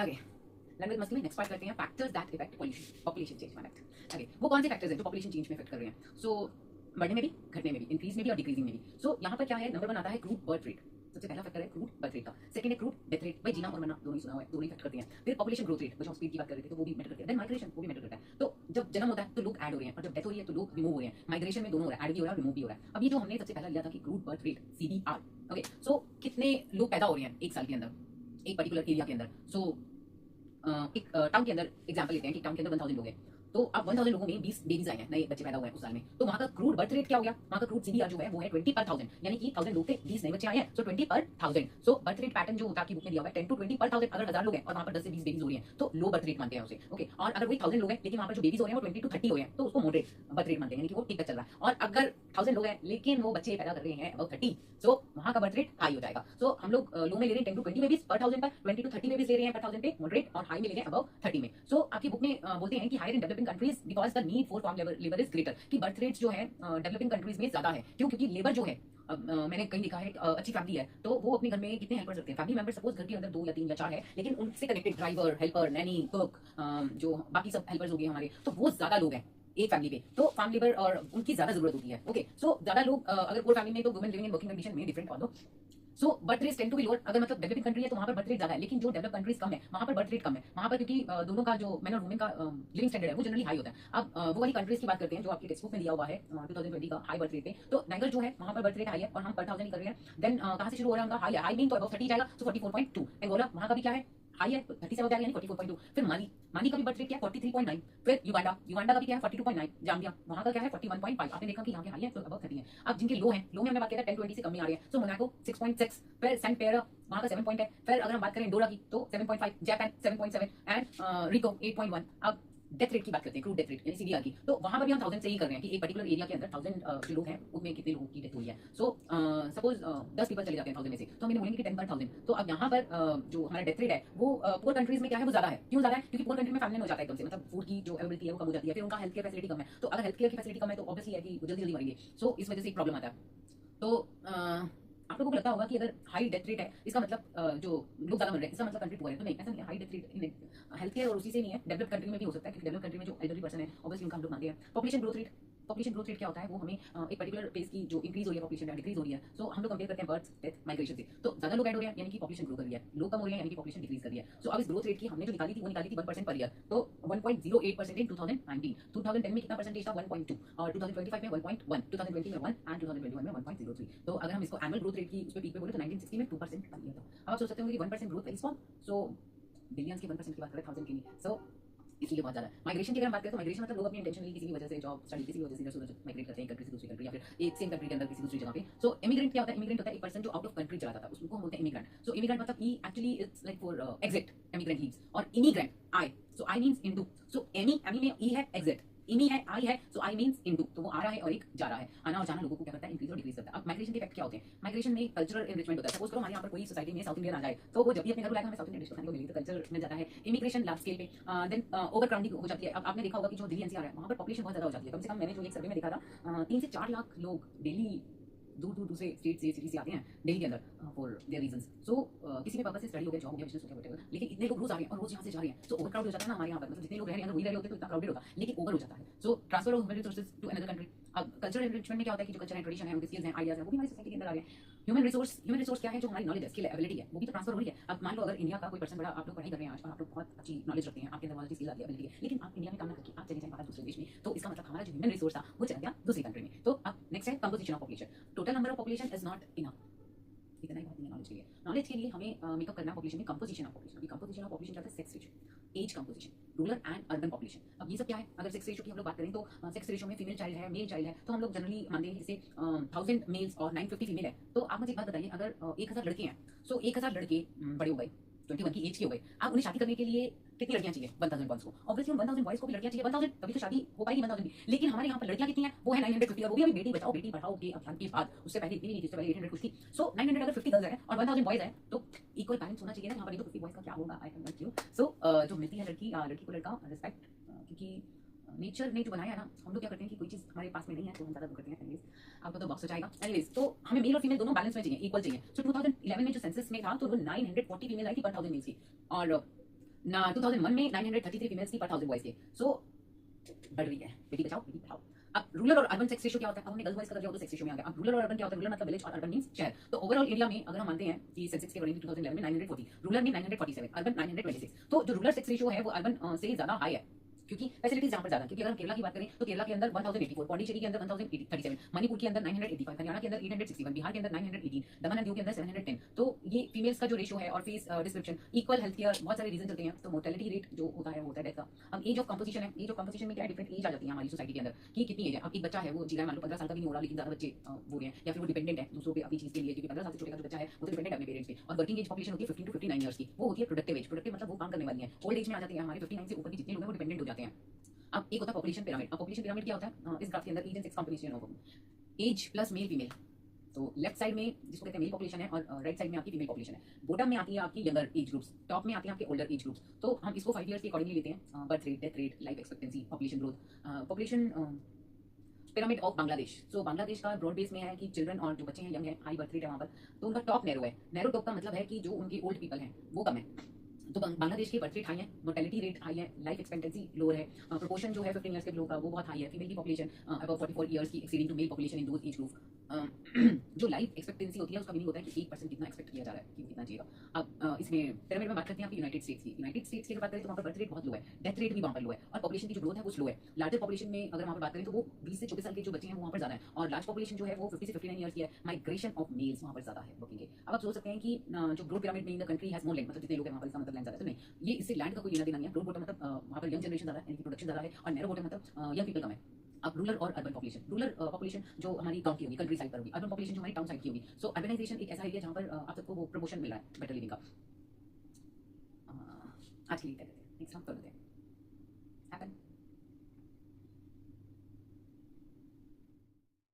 Okay, language मस्ती में next part करते हैं factors that effect population change my next. Okay, वो कौन से फैक्टर्स हैं जो पॉपुलेशन चेंज में इफेक्ट कर रहे हैं? सो बढ़ने में भी, घटने में भी, इंक्रीज में भी और डिक्रीजिंग में भी। सो यहाँ पर क्या है, नंबर 1 आता है क्रूड बर्थ रेट। सबसे पहला फैक्टर है क्रूड बर्थ रेट का। सेकंड है क्रूड डेथ रेट, भाई जीना और मरना दोनों ही सुना हुआ है, दोनों ही फैक्ट करते हैं। फिर पॉपुलेशन ग्रोथ रेट, जो हम स्पीड की बात कर रहे थे, तो वो भी मैटर करता है। देन माइग्रेशन, वो भी मैटर करता है। तो जब जन्म होता है तो लोग ऐड हो रहे हैं, और जब डेथ हो रही है तो लोग रिमूव हो रहे हैं। माइग्रेशन में दोनों हो रहा है, ऐड भी हो रहा है और रिमूव भी हो रहा है। अब ये जो हमने सबसे पहला लिया था कि crude birth rate CBR, okay, so कितने लोग पैदा हो रहे हैं एक साल के अंदर एक पर्टिकुलर एरिया के अंदर। सो एक टाउन के अंदर एग्जांपल लेते हैं कि टाउन के अंदर 1000 लोग हैं, तो अब 1000 लोगों में 20 बेबीज आए हैं, नए बच्चे पैदा हुए हैं उस साल में। तो वहां का क्रूड बर्थ रेट क्या हो गया? वहां का क्रूड CBR जो है वो है 20 पर 1000, यानी कि 1000 लोग थे, 20 नए बच्चे आए हैं, सो 20 पर 1000। सो बर्थ रेट पैटर्न जो होता है आपकी बुक में दिया हुआ है 10 to 20 पर 1000। अगर 1000 लोग हैं और वहां पर 10 से 20 बेबीज हो रही हैं तो लो बर्थ रेट मानते हैं उसे, ओके। और अगर वही 1000 लोग हैं लेकिन वहां पर जो बेबीज हो रहे हैं वो 20 to 30 हो रहे हैं तो उसको मॉडरेट बर्थ रेट मानते हैं, यानी कि वो ठीक ठाक चल रहा है। और अगर 1000 लोग हैं लेकिन वो बच्चे पैदा कर रहे हैं अबाउट 30, सो वहां का बर्थ रेट हाई हो जाएगा। सो हम लोग लो में ले रहे हैं 10 to 20 बेबीज पर 1000 पर, 20 to 30 बेबीज ले रहे हैं पर 1000 पे मॉडरेट, और हाई में ले रहे हैं अबाउट 30 में। सो आपकी बुक में बोलते हैं कि higher in developing countries because the need for farm labour is greater, कि बर्थ रेट्स जो है डेवलपिंग कंट्रीज में ज्यादा है। क्यों? क्योंकि लेबर जो है, मैंने कहीं देखा है, अच्छी फैमिली है तो वो अपने घर में कितने हेल्पर्स रखते हैं, फैमिली मेंबर सपोज घर के अंदर 2 या 3 या 4 है, लेकिन उनसे connected driver, helper, Naini, cook, जो बाकी सब हेल्पर्स हो गए हमारे, तो वो ज्यादा लोग हैं एक फैमिली पे, तो फार्म लेबर और उनकी ज्यादा जरूरत होती है, ओके। सो ज्यादा लोग अगर पूरी फैमिली में, तो women living in working condition में डिफरेंट ऑल दो। So birth rate tend to be lower. अगर मतलब डेवलपिंग कंट्री है तो वहां पर बर्थ रेट ज्यादा है, लेकिन जो डेवलप कंट्रीज कम है वहां पर बर्थ रेट कम है। वहां पर क्योंकि दोनों का जो मैन और वुमेन का लिविंग स्टैंडर्ड है वो जनरली हाई होता है। अब वो वाली कंट्रीज की बात करते हैं जो आपकी टेक्स्ट बुक में दिया हुआ है 2020 का हाई बर्थ रेट पे। तो नाइगर जो है वहां पर बर्थ रेट हाई है और हम पर 1000 ही कर रहे हैं। देन कहां से शुरू हो रहा है उनका? हाई है, हाई मीन तो अबाउट 30 जाएगा, सो 44.2। एंगोला वहां का भी क्या है? हाई है, 30 से हो जाएगा यानी 44.2। फिर माली का भी बर्थ रेट क्या है? 43.9। फिर युगांडा का भी क्या है? 42.9। जाम्बिया वहां का क्या है? 41.5। आपने देखा कि यहाँ के हाई है तो अबाउट 30 है। अब जिनके लो हैं, लो में हमने बात किया था 10-20 से कम में आ रहे हैं, सो मोनाको 6.6। फिर सेंट पेरा वहां का 7 पॉइंट है। फिर अगर हम बात करें इंडोरा की तो 7.5, जापान 7.7 एंड रिको 8.1। अब डेथ रेट की बात करते हैं, क्रूड डेथ रेट यानी CBR की, तो वहां पर भी हम 1000 से ही कर रहे हैं कि एक पर्टिकुलर एरिया के अंदर 1000 जो लोग हैं उनमें कितने लोगों की डेथ हुई है। सो सपोज 10 पीपल चले जाते हैं 1000 में से, तो हम बोलेंगे कि 10 पर 1000। तो अब यहाँ पर जो हमारा डेथ रेट है वो पुअर कंट्रीज में क्या है? वो ज्यादा है। क्यों ज्यादा है? क्योंकि पुअर कंट्री में फैमिली हो जाता है एकदम से, मतलब फूड की जो अवेलेबिलिटी है वो कम हो जाती है, फिर उनका हेल्थ केयर फैसिलिटी कम है। तो अगर हेल्थ केयर की फैसिलिटी कम है तो ऑब्वियसली है कि जल्दी जल्दी मरेंगे। सो इस वजह से एक प्रॉब्लम आता है। तो आप लोगों को लगता होगा कि अगर हाई डेथ रेट है इसका मतलब जो लोग ज्यादा मर रहे हैं इसका मतलब कंट्री पुअर है, तो नहीं, ऐसा नहीं है। High death rate health care और उसी से नहीं है, डेवलप कंट्री में भी हो सकता है, क्योंकि डेवलप कंट्री में जो एल्डरली पर्सन है ऑब्वियसली उनका हम लोग मानते हैं। पॉपुलेशन ग्रोथ रेट क्या होता है? वो हमें एक पर्टिकुलर फेज की जो इंक्रीज हो रही है पॉपुलेशन या डिक्रीज हो रही है, सो हम लोग कंपेयर करते हैं बर्थ, डेथ, माइग्रेशन से। तो ज्यादा लोग ऐड हो रहे हैं यानी कि पॉपुलेशन ग्रो कर रही है, लोग कम हो रहे हैं यानी कि पॉपुलेशन डिक्रीज कर रही है। सो अब इस ग्रोथ रेट की हमने जो निकाली थी वो निकाली थी 1% पर ईयर, तो 1.08% इन 2019। 2010 में कितना परसेंटेज था? 1.2। और 2025 में 1.1, 2020 में 1 एंड 2021 में 1.03। तो अगर हम इसको एनुअल ग्रोथ रेट की उस पे पीक पे बोले तो 1960 में 2% पर ईयर था। अब आप सोच सकते होंगे कि 1% ग्रोथ वेरी स्मॉल, सो बिलियंस के 1% की बात करें 1000 के लिए, सो इसलिए बहुत ज्यादा है। माइग्रेशन की अगर हम बात करें तो माइग्रेशन मतलब लोग अपनी इंटेंशनली किसी भी वजह से जॉब, स्टडी, किसी भी वजह से इधर से उधर माइग्रेट करते हैं, कंट्री से दूसरी कंट्री या फिर एक सेम कंट्री के अंदर किसी दूसरी जगह पे। सो इमिग्रेंट क्या होता है? इमिग्रेंट होता है एक पर्सन जो आउट ऑफ कंट्री चला जाता है, उसको हम बोलते हैं इमिग्रेंट। सो इमिग्रेंट मतलब E actually it's like for exit, immigrant leaves, और immigrant I, so I means into. So एमी में ई है, एग्जिट, इमी है, आई है, सो आई मींस इनटू, तो वो आ रहा है और एक जा रहा है। आना और जाना लोगों को क्या करता है? इंक्रीज और डिक्रीज करता है। अब माइग्रेशन के इफेक्ट क्या होते हैं? माइग्रेशन में कल्चरल एनरिचमेंट होता है। सपोज करो हमारे यहाँ पर कोई सोसाइटी में साउथ इंडियन आ जाए, तो वो जब भी अपने घर बुलाएगा हमें साउथ इंडियन डिश खाने को मिलेगी, तो कल्चर मिल जाता है। इमिग्रेशन लार्ज स्केल पे, देन ओवर क्राउडिंग हो जाती है। अब आपने देखा होगा कि जो दिल्ली NCR है वहाँ पर पॉपुलेशन बहुत ज्यादा हो जाती है। कम से कम मैंने जो एक सर्वे में देखा था 3 से 4 लाख लोग डेली दूर दूर दूसरे स्टेट से, सिटी से आते हैं दिल्ली के अंदर फॉर देयर रीजंस। सो किसी भी पर्पस से स्टडी हो गया, जॉब हो गया, बिजनेस हो गया, व्हाटएवर, लेकिन इतने लोग रोज आ रहे हैं और रोज यहाँ से जा रहे हैं, सो ओवर क्राउड हो जाता है ना हमारे यहाँ पर। मतलब जितने लोग रह रहे हैं वही रह रहे होते तो इतना क्राउडेड होता, लेकिन ओवर हो जाता है। So transfer of human resources to another country. अब कल्चरल एनरिचमेंट में क्या होता है कि जो कल्चर है, ट्रेडिशन है, उनके स्किल्स हैं, आइडियाज हैं, वो भी हमारी सोसाइटी के अंदर आ रहे हैं। ह्यूमन रिसोर्स क्या है? जो हमारी नॉलेज है, स्किल है, एबिलिटी है, वो भी तो ट्रांसफर हो रही है। अब मान लो अगर इंडिया का कोई पर्सन बड़ा, आप लोग पढ़ाई कर रहे हैं आज और आप लोग बहुत अच्छी नॉलेज रखते हैं, आपके अंदर बहुत अच्छी स्किल आती है, एबिलिटी है, लेकिन आप इंडिया में काम ना करके आप चले जाएं बाहर दूसरे देश में, तो इसका मतलब हमारा जो ह्यूमन रिसोर्स था वो चला गया दूसरी कंट्री में। तो अब नेक्स्ट है composition of population. Total number of population is not enough, इतना ही बहुत नहीं है नॉलेज के लिए। नॉलेज के लिए हमें मेकअप करना पॉपुलेशन में कंपोजिशन ऑफ पॉपुलेशन। अभी कंपोजिशन ऑफ पॉपुलेशन क्या है? Sex ratio, age composition, rural and urban population. अब ये सब क्या है? अगर सेक्स रेशियो की हम लोग बात करें तो सेक्स रेशियो में फीमेल चाइल्ड है, मेल चाइल्ड है, तो हम लोग जनरली मानते हैं जैसे 1000 मेल्स और 950 फीमेल है। तो आप मुझे एक बात बताइए, अगर 1000 लड़के हैं, सो 1000 लड़के बड़े हो गए, 21 की एज के हो गए, आप उन्हें शादी करने के लिए कितनी लड़कियां चाहिए? 1000 बॉयज को। ऑब्वियसली 1000 बॉयज को भी लड़कियां चाहिए 1000, तभी तो शादी हो पाएगी 1000 भी। लेकिन हमारे यहाँ पर लड़कियां कितनी हैं? वो है 950, और वो भी अभी बेटी बचाओ बेटी पढ़ाओ के अभियान के बाद, उससे पहले इतनी नहीं थी, उससे पहले 800 कुछ थी। सो 900 अगर 50 गर्ल्स है और 1000 बॉयज है तो इक्वल बैलेंस होना चाहिए ना यहाँ पर। तो 50 बॉयज का क्या होगा? I can not you. So जो मिलती है लड़की को लड़का रिस्पेक्ट, क्योंकि नेचर ने जो बनाया है ना, हम लोग क्या करते हैं कि कोई चीज हमारे पास में नहीं है तो हम ज्यादा वो करते हैं। एनीवेज आपको तो बॉक्स हो जाएगा। एनीवेज तो हमें मेल और फीमेल दोनों बैलेंस में चाहिए, इक्वल चाहिए। सो 2011 में जो सेंसस में था तो 940 फीमेल आई थी पर 1000 मेल्स की, और ना 2001 में 933 फीमेल्स थी पर 1000 बॉयज थे। सो बढ़ रही है, बेटी बचाओ बेटी पढ़ाओ। अब रूरल और अर्बन सेक्स रेशियो क्या होता है? अब हमने गर्ल्स बॉयज का कर दिया, तो सेक्स रेशियो में आ गया। अब रूरल और अर्बन क्या होता है? रूरल मतलब विलेज और अर्बन मींस शहर। तो ओवरऑल इंडिया में अगर हम मानते हैं कि सेंसेक्स के अकॉर्डिंग 2011 में 940, रूरल में 947, अर्बन 926। तो जो रूरल सेक्स रेशियो है वो अर्बन से ज्यादा हाई है, क्योंकि फैसिलिटीज यहाँ पर ज्यादा। क्योंकि अगर हम केरला की बात करें तो केरला के अंदर 1084, पौंडीचेरी के अंदर 1037, मणिपुर के अंदर 985, हरियाणा के अंदर 861, बिहार के अंदर 918, दमन एंड दीव के अंदर 710। तो ये फीमेल्स का जो रेशियो है और face description, equal health care, बहुत सारे रीजन चलते हैं। तो मोर्टेलिटी रेट जो होता है वो होता है डेथ का। अब एज ऑफ कंपोजिशन है, एज ऑफ कंपोजिशन में क्या डिफरेंट एज आ जाती है हमारी सोसाइटी के अंदर कि कितनी एज है। अब एक बच्चा है वो जी रहा है, मान लो 15 साल का भी नहीं हो रहा, लेकिन ज्यादा बच्चे हो रहे हैं, या फिर वो डिपेंडेंट है दूसरों पे अपनी चीज के लिए, क्योंकि 15 साल से छोटे का जो बच्चा है वो तो डिपेंडेंट है अपने पेरेंट्स पे। और वर्किंग एज पॉपुलेशन होती है 15 to 59 ईयर्स की, वो होती है प्रोडक्टिव एज। प्रोडक्टिव मतलब वो काम करने वाली है। ओल्ड एज में आ जाते हैं हमारे 59 से ऊपर भी जितने लोग हैं वो डिपेंडेंट हो जाते हैं। अब एक होता है पॉपुलेशन पिरामिड। अब पॉपुलेशन पिरामिड क्या होता है? इस ग्राफ के अंदर एज एंड सेक्स कॉम्बिनेशन होगा, एज प्लस मेल फीमेल। तो लेफ्ट साइड में जिसको कहते हैं मेल पॉपुलेशन है, और राइट साइड में आपकी फीमेल पॉपुलेशन है। बॉटम में आती है आपकी यंगर एज ग्रुप्स, टॉप में आते हैं आपके ओल्डर एज ग्रुप्स। तो हम इसको 5 ईयर्स के अकॉर्डिंगली लेते हैं, birth rate, death rate, life expectancy, population growth. Population pyramid of Bangladesh. So Bangladesh का ब्रॉड बेस में है कि चिल्ड्रन और जो बच्चे हैं यंग है, हाई बर्थ रेट है वहाँ पर। तो उनका टॉप नैरो है। नैरो टॉप का मतलब है कि जो उनके ओल्ड पीपल हैं वो कम है। तो बांग्लादेश की बर्थ रेट हाई है, मोर्टेलिटी रेट हाई है, लाइफ एक्सपेक्टेंसी लोअर है, प्रोपोर्शन जो है 15 ईयर्स के लोगों का वो बहुत हाई है। फीमेल की पॉपुलेशन अबाउट 44 ईयर्स की exceeding to mail population in those age group. जो लाइफ एक्सपेक्टेंसी होती है उसका मीनिंग होता है कि 1% कितना एक्सपेक्ट किया जा रहा है कि कितना चाहिए। अब इसमें पिरामिड में बात करते हैं आपकी यूनाइटेड स्टेट्स की। यूनाइटेड स्टेट्स की अगर बात करें तो वहाँ पर बर्थ रेट बहुत लो है, डेथ रेट भी वहाँ पर लो है, और पॉपुलेशन की जो ग्रोथ है वो स्लो है। लार्जर पॉपुलेशन में अगर वहाँ पर बात करें तो वो 20 से 24 साल के जो बच्चे हैं वो वहाँ पर ज्यादा है, और लार्ज पॉपुलेशन जो है वो 50 से 59 ईयर्स की है। माइग्रेशन ऑफ मेल्स वहाँ पर ज्यादा है वर्किंग के। अब आप सोच सकते हैं कि जो ग्रोथ पिरामिड में in the country has more land, मतलब जितने लोग हैं वहाँ पर इसका मतलब लैंड ज्यादा है। तो नहीं, ये इससे लैंड का कोई लेना देना नहीं है। ग्रोथ बॉटम मतलब वहाँ पर यंग जनरेशन ज्यादा है, यानी कि प्रोडक्शन ज्यादा है, और नैरो बॉटम मतलब यंग पीपल कम है। अब रूरल और अर्बन पॉपुलेशन, रूरल पॉपुलेशन जो हमारी गांव की होगी, कंट्री साइड पर होगी, अर्बन पॉपुलेशन जो हमारी टाउन साइड की होगी। सो अर्बनाइजेशन एक ऐसा एरिया जहाँ पर आप सबको वो प्रमोशन मिल रहा है बेटर लिविंग का। आज के लिए कहते हैं, नेक्स्ट हम कर देते हैं।